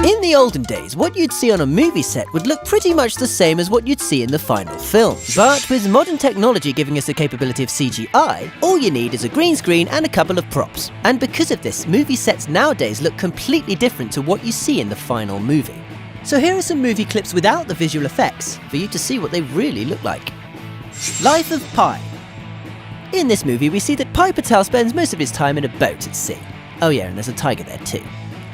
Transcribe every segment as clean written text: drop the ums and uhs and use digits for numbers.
In the olden days, what you'd see on a movie set would look pretty much the same as what you'd see in the final film. But with modern technology giving us the capability of CGI, all you need is a green screen and a couple of props. And because of this, movie sets nowadays look completely different to what you see in the final movie. So here are some movie clips without the visual effects, for you to see what they really look like. Life of Pi. In this movie, we see that Pi Patel spends most of his time in a boat at sea. Oh yeah, and there's a tiger there too.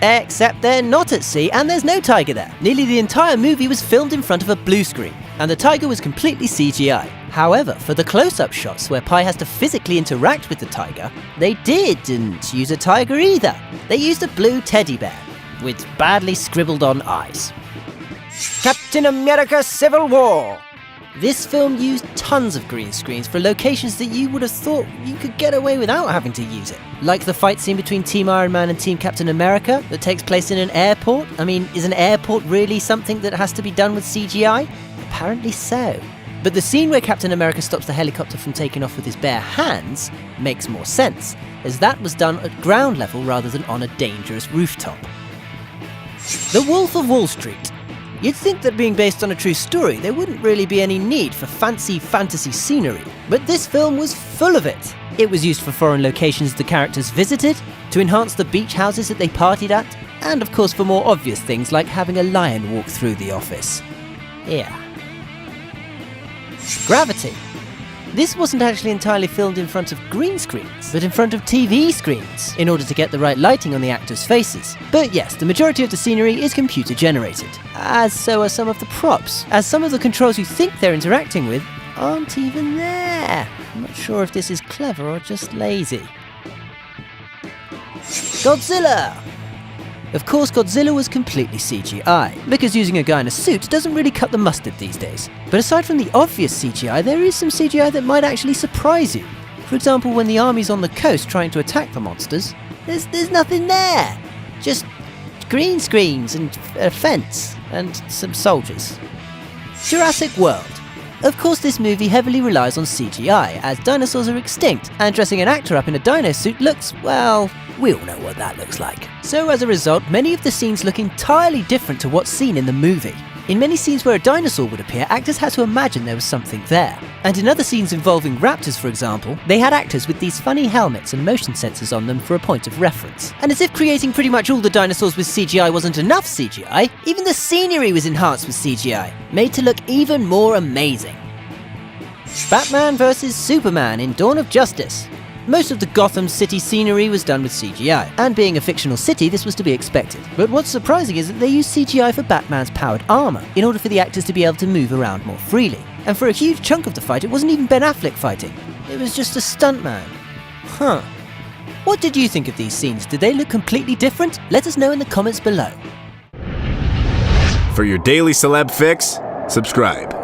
Except they're not at sea and there's no tiger there. Nearly the entire movie was filmed in front of a blue screen, and the tiger was completely CGI. However, for the close-up shots where Pi has to physically interact with the tiger, they didn't use a tiger either. They used a blue teddy bear, with badly scribbled on eyes. Captain America Civil War. This film used tons of green screens for locations that you would have thought you could get away without having to use it. Like the fight scene between Team Iron Man and Team Captain America that takes place in an airport. I mean, is an airport really something that has to be done with CGI? Apparently so. But the scene where Captain America stops the helicopter from taking off with his bare hands makes more sense, as that was done at ground level rather than on a dangerous rooftop. The Wolf of Wall Street. You'd think that being based on a true story, there wouldn't really be any need for fancy fantasy scenery, but this film was full of it. It was used for foreign locations the characters visited, to enhance the beach houses that they partied at, and of course for more obvious things like having a lion walk through the office. Yeah. Gravity. This wasn't actually entirely filmed in front of green screens, but in front of TV screens, in order to get the right lighting on the actors' faces. But yes, the majority of the scenery is computer generated, as so are some of the props, as some of the controls you think they're interacting with aren't even there. I'm not sure if this is clever or just lazy. Godzilla! Of course, Godzilla was completely CGI, because using a guy in a suit doesn't really cut the mustard these days. But aside from the obvious CGI, there is some CGI that might actually surprise you. For example, when the army's on the coast trying to attack the monsters, there's nothing there. Just green screens and a fence and some soldiers. Jurassic World. Of course, this movie heavily relies on CGI, as dinosaurs are extinct, and dressing an actor up in a dino suit looks, well, we all know what that looks like. So as a result, many of the scenes look entirely different to what's seen in the movie. In many scenes where a dinosaur would appear, actors had to imagine there was something there. And in other scenes involving raptors, for example, they had actors with these funny helmets and motion sensors on them for a point of reference. And as if creating pretty much all the dinosaurs with CGI wasn't enough CGI, even the scenery was enhanced with CGI, made to look even more amazing. Batman vs Superman in Dawn of Justice. Most of the Gotham City scenery was done with CGI, and being a fictional city, this was to be expected. But what's surprising is that they used CGI for Batman's powered armor, in order for the actors to be able to move around more freely. And for a huge chunk of the fight, it wasn't even Ben Affleck fighting. It was just a stuntman. Huh. What did you think of these scenes? Did they look completely different? Let us know in the comments below. For your daily celeb fix, subscribe.